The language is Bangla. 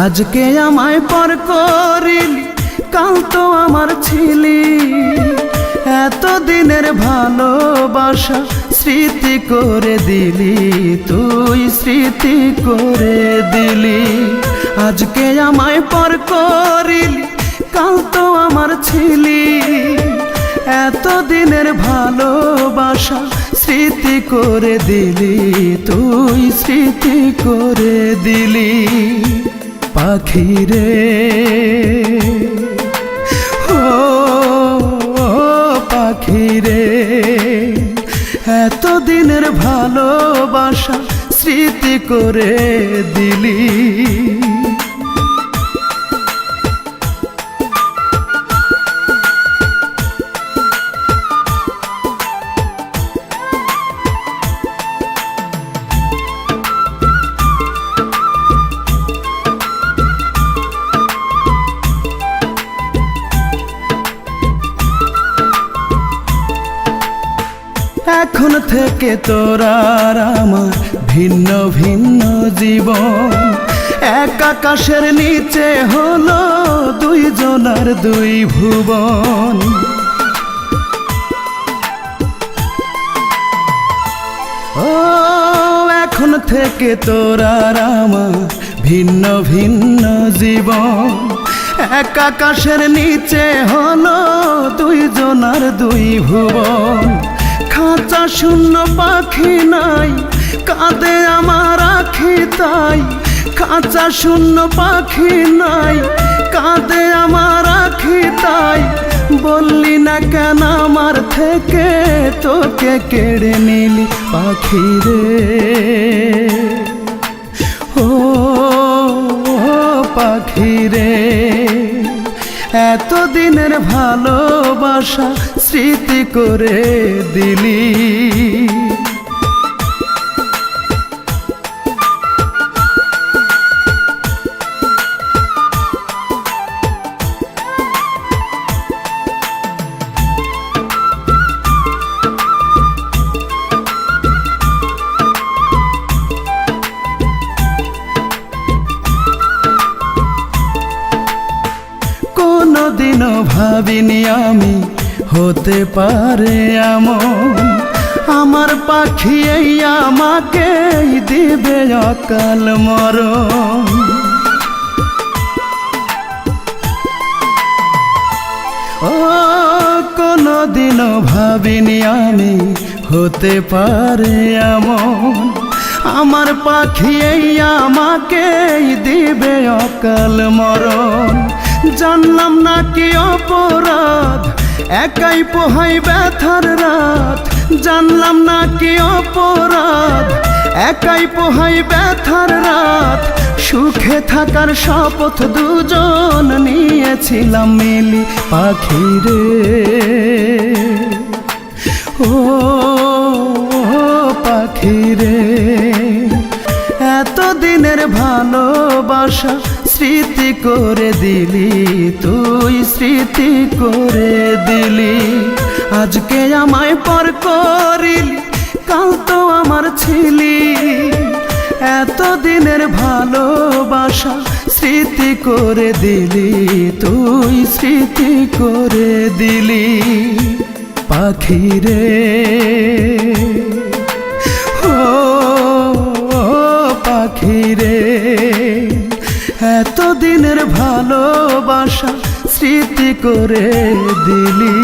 আজকে আমায় পর করিলি, কাল তো আমার ছিলি। এত দিনের ভালোবাসা স্মৃতি করে দিলি, তুই স্মৃতি করে দিলি। আজকে আমায় পর করিলি, কাল তো আমার ছিলি। এত দিনের ভালোবাসা স্মৃতি করে দিলি, তুই স্মৃতি করে দিলি। পাখি রে ও পাখি রে, এত দিনের ভালোবাসা স্মৃতি করে দিলি। এখন থেকে তোর আর আমার ভিন্ন ভিন্ন জীবন। এক আকাশের নিচে হলো দুইজনার দুই ভুবন। ও এখন থেকে তোর আর আমার ভিন্ন ভিন্ন জীবন। এক আকাশের নিচে হলো দুইজনার দুই ভুবন। খাঁচা শূন্য পাখি নাই, কাঁদে আমার আখি তাই। খাঁচা শূন্য পাখি নাই, কাঁদে আমার আখি তাই। বললি না কেন আমার থেকে তোকে কেড়ে নিলি পাখি রে ও পাখি রে। এত দিনের ভালোবাসা স্মৃতি করে দিলি। কোনদিনও ভাবিনি আমি হতে পারে এমন। আমার পাখি এই আমাকে দিবে অকাল মরণ। ও কোনদিনও ভাবিনি আমি হতে পারে এমন। আমার পাখি এই আমাকে দিবে অকাল মরণ। জানলাম না কি অপরাধ, একাই পোহাই ব্যথার রাত। জানলাম না কি অপরাধ, একাই পোহাই ব্যথার রাত। সুখে থাকার শপথ দুজন নিয়েছিলাম মিলি পাখি রে ও পাখি রে। এত দিনের ভালোবাসা স্মৃতি করে দিলি, তুই স্মৃতি করে দিলি। আজকে আমায় পর করিলি, কাল তো আমার ছিলি। এত দিনের ভালোবাসা স্মৃতি করে দিলি, তুই স্মৃতি করে দিলি পাখি রে ও পাখি রে। এত দিনের ভালোবাসা স্মৃতি করে দিলি।